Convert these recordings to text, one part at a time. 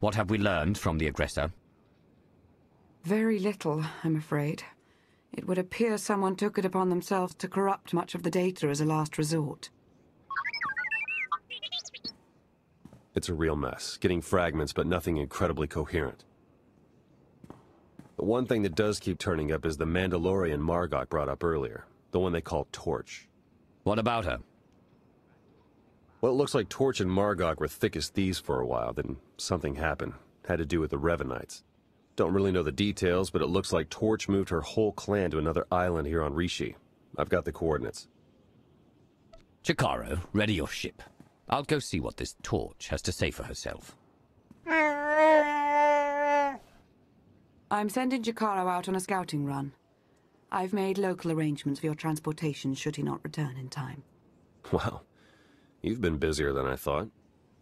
What have we learned from the aggressor? Very little, I'm afraid. It would appear someone took it upon themselves to corrupt much of the data as a last resort. It's a real mess, getting fragments but nothing incredibly coherent. The one thing that does keep turning up is the Mandalorian Margok brought up earlier, the one they call Torch. What about her? Well, it looks like Torch and Margok were thick as thieves for a while, then something happened. Had to do with the Revenites. Don't really know the details, but it looks like Torch moved her whole clan to another island here on Rishi. I've got the coordinates. Chikaro, ready your ship. I'll go see what this Torch has to say for herself. I'm sending Jakaro out on a scouting run. I've made local arrangements for your transportation should he not return in time. Wow. You've been busier than I thought.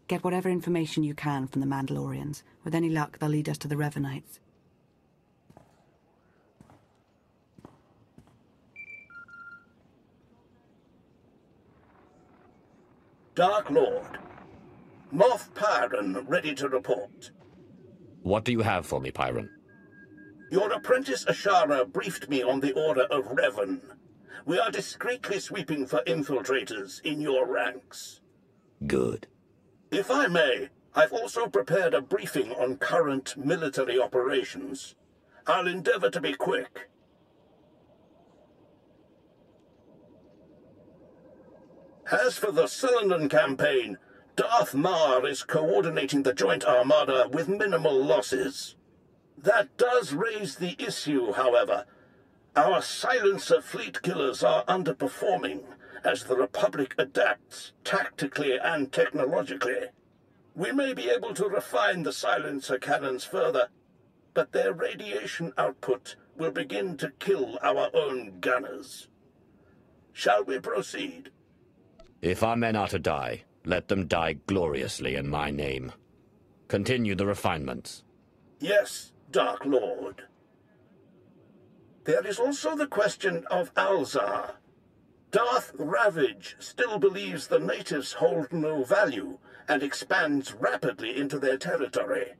Get whatever information you can from the Mandalorians. With any luck, they'll lead us to the Revenites. Dark Lord. Moff Pyron ready to report. What do you have for me, Pyron? Your apprentice Ashara briefed me on the order of Revan. We are discreetly sweeping for infiltrators in your ranks. Good. If I may, I've also prepared a briefing on current military operations. I'll endeavor to be quick. As for the Cylinder campaign, Darth Mar is coordinating the Joint Armada with minimal losses. That does raise the issue, however. Our silencer fleet killers are underperforming as the Republic adapts tactically and technologically. We may be able to refine the silencer cannons further, but their radiation output will begin to kill our own gunners. Shall we proceed? If our men are to die, let them die gloriously in my name. Continue the refinements. Yes, Dark Lord. There is also the question of Alzar. Darth Ravage still believes the natives hold no value and expands rapidly into their territory.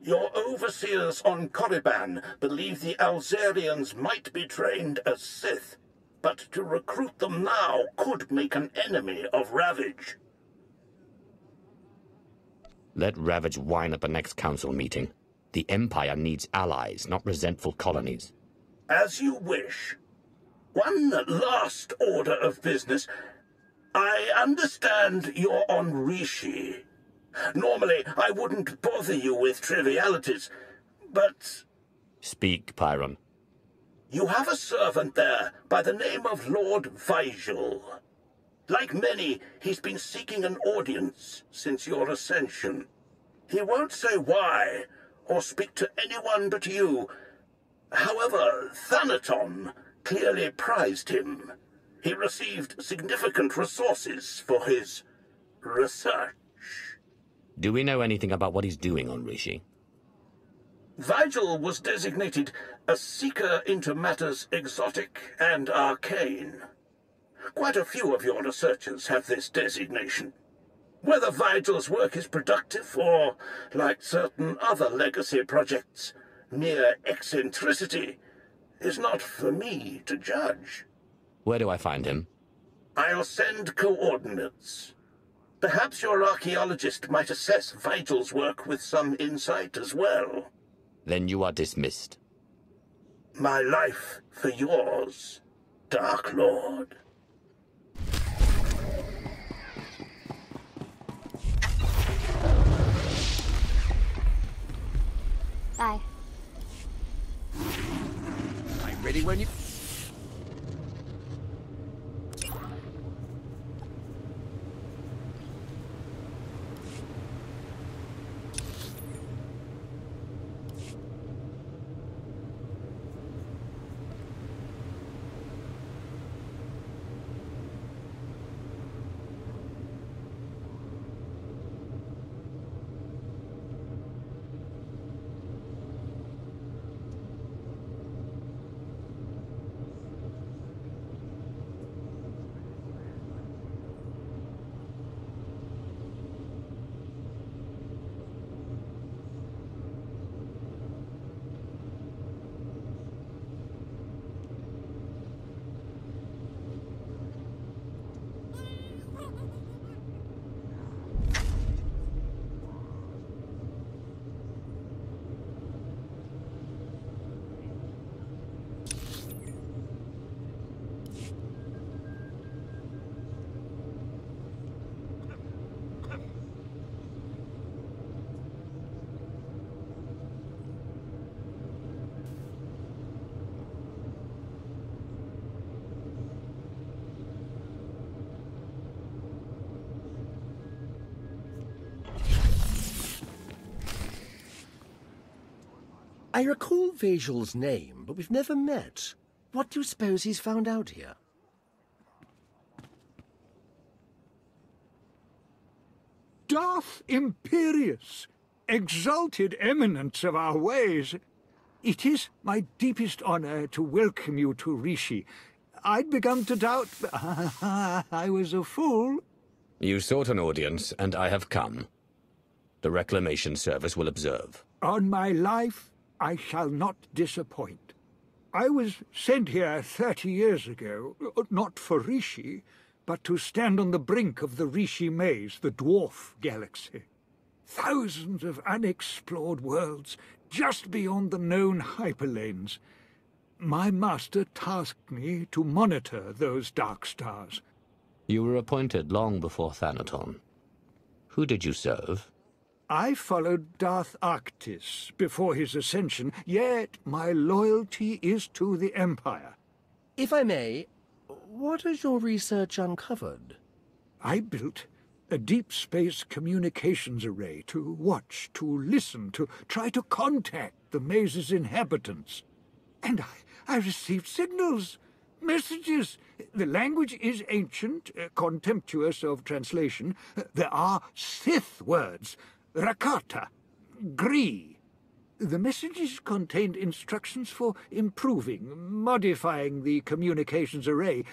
Your overseers on Korriban believe the Alzarians might be trained as Sith, but to recruit them now could make an enemy of Ravage. Let Ravage whine at the next council meeting. The Empire needs allies, not resentful colonies. As you wish. One last order of business. I understand you're on Rishi. Normally, I wouldn't bother you with trivialities, but... Speak, Pyron. You have a servant there by the name of Lord Vigil. Like many, he's been seeking an audience since your ascension. He won't say why, or speak to anyone but you. However, Thanaton clearly prized him. He received significant resources for his research. Do we know anything about what he's doing on Rishi? Vigil was designated a seeker into matters exotic and arcane. Quite a few of your researchers have this designation. Whether Vigil's work is productive or, like certain other legacy projects, mere eccentricity, is not for me to judge. Where do I find him? I'll send coordinates. Perhaps your archaeologist might assess Vigil's work with some insight as well. Then you are dismissed. My life for yours, Dark Lord. Bye. I'm ready when you... I recall Vajal's name, but we've never met. What do you suppose he's found out here? Darth Imperius, exalted eminence of our ways. It is my deepest honor to welcome you to Rishi. I'd begun to doubt... I was a fool. You sought an audience, and I have come. The Reclamation Service will observe. On my life, I shall not disappoint. I was sent here 30 years ago, not for Rishi, but to stand on the brink of the Rishi Maze, the dwarf galaxy. Thousands of unexplored worlds just beyond the known hyperlanes. My master tasked me to monitor those dark stars. You were appointed long before Thanaton. Who did you serve? I followed Darth Arctis before his ascension, yet my loyalty is to the Empire. If I may, what has your research uncovered? I built a deep space communications array to watch, to listen, to try to contact the maze's inhabitants. And I received signals, messages. The language is ancient, contemptuous of translation. There are Sith words, Rakata, Gree. The messages contained instructions for improving, modifying the communications array.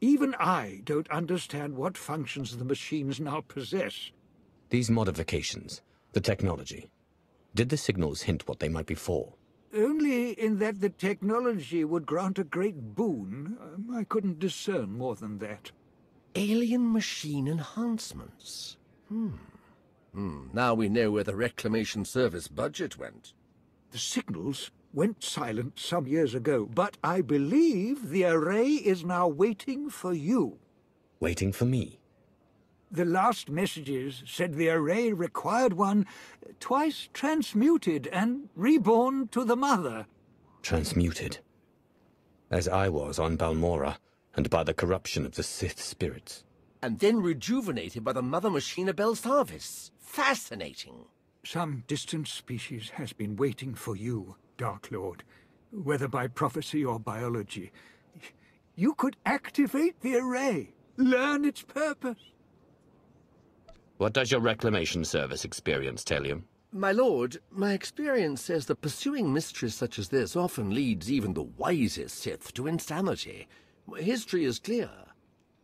Even I don't understand what functions the machines now possess. These modifications, the technology, did the signals hint what they might be for? Only in that the technology would grant a great boon. I couldn't discern more than that. Alien machine enhancements. Now we know where the Reclamation Service budget went. The signals went silent some years ago, but I believe the array is now waiting for you. Waiting for me? The last messages said the array required one twice transmuted and reborn to the Mother. Transmuted? As I was on Balmora, and by the corruption of the Sith spirits. And then rejuvenated by the Mother Machine of Belsavis. Fascinating. Some distant species has been waiting for you, Dark Lord, whether by prophecy or biology. You could activate the array, learn its purpose. What does your Reclamation Service experience tell you? My lord, my experience says that pursuing mysteries such as this often leads even the wisest Sith to insanity. History is clear,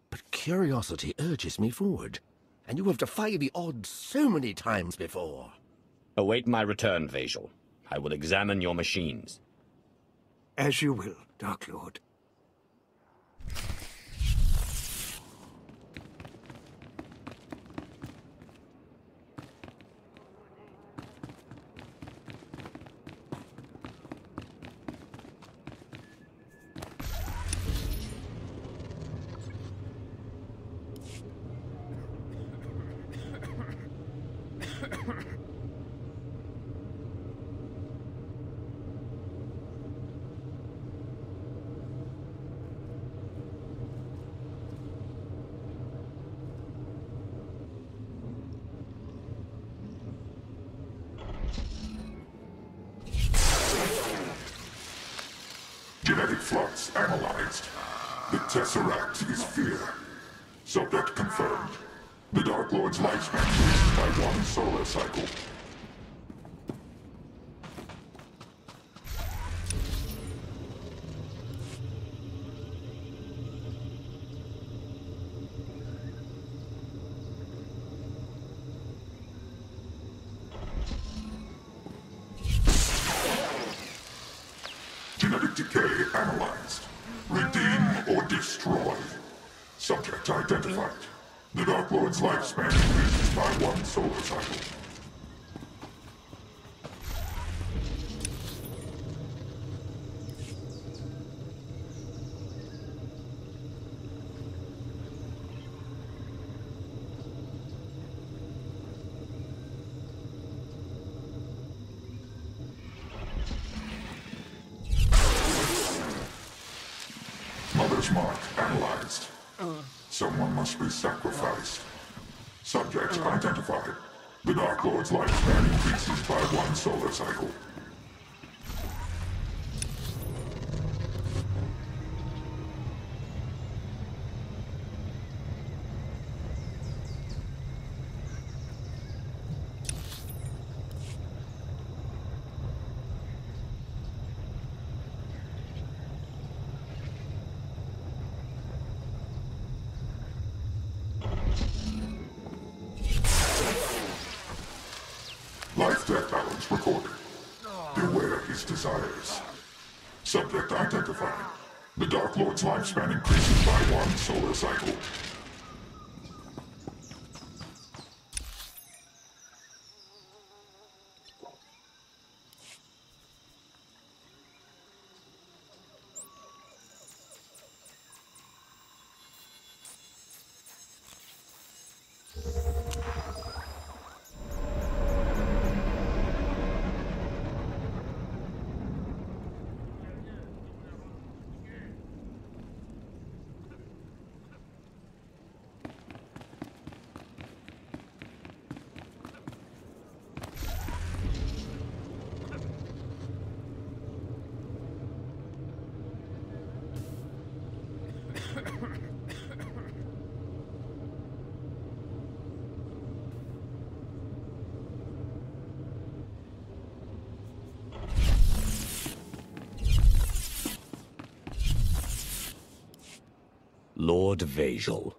but curiosity urges me forward, and you have defied the odds so many times before. Await my return, Vajal. I will examine your machines. As you will, Dark Lord. Genetic flux analyzed. The Tesseract is fear. Subject confirmed. The Dark Lord's lifespan increased by 1 solar cycle. Genetic decay analyzed. Redeem or destroy. Subject identified. The Dark Lord's lifespan increases by 1 solar cycle. Mother's mark analyzed. Someone must be sacrificed. Subject identified. The Dark Lord's lifespan increases by 1 solar cycle. life-death balance recorded. Beware his desires. Subject identified. The Dark Lord's lifespan increases by 1 solar cycle. Lord Vazal.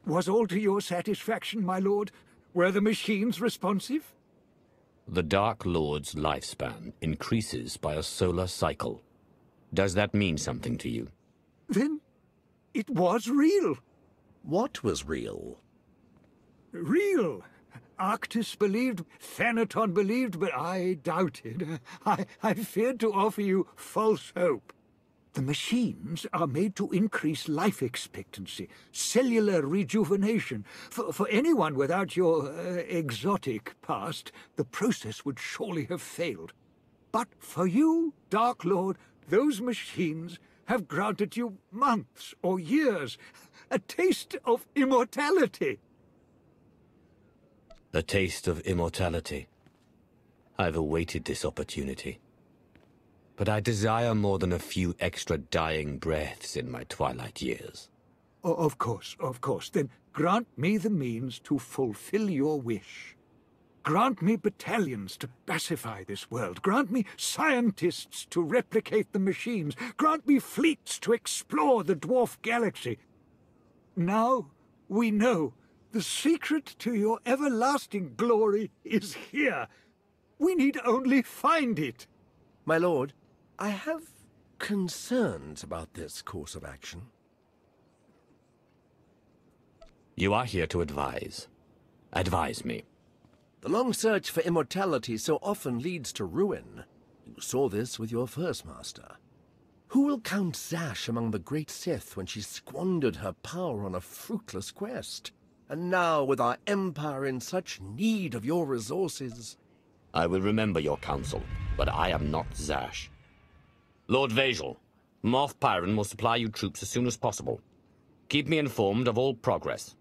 Was all to your satisfaction, my lord? Were the machines responsive? The Dark Lord's lifespan increases by a solar cycle. Does that mean something to you? Then it was real. What was real? Real. Arctis believed, Thanaton believed, but I doubted. I feared to offer you false hope. The machines are made to increase life expectancy, cellular rejuvenation. For anyone without your exotic past, the process would surely have failed. But for you, Dark Lord, those machines have granted you months or years, a taste of immortality. A taste of immortality. I've awaited this opportunity. But I desire more than a few extra dying breaths in my twilight years. Of course. Then grant me the means to fulfill your wish. Grant me battalions to pacify this world. Grant me scientists to replicate the machines. Grant me fleets to explore the dwarf galaxy. Now we know the secret to your everlasting glory is here. We need only find it. My lord, I have concerns about this course of action. You are here to advise. Advise me. The long search for immortality so often leads to ruin. You saw this with your first master. Who will count Zash among the great Sith when she squandered her power on a fruitless quest? And now, with our empire in such need of your resources... I will remember your counsel, but I am not Zash. Lord Vazal, Moff Pyron will supply you troops as soon as possible. Keep me informed of all progress.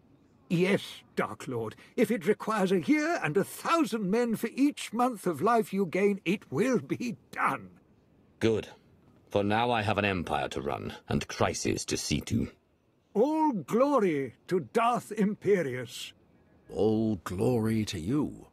Yes, Dark Lord. If it requires a year and 1,000 men for each month of life you gain, it will be done. Good. For now I have an empire to run, and crises to see to. All glory to Darth Imperius. All glory to you.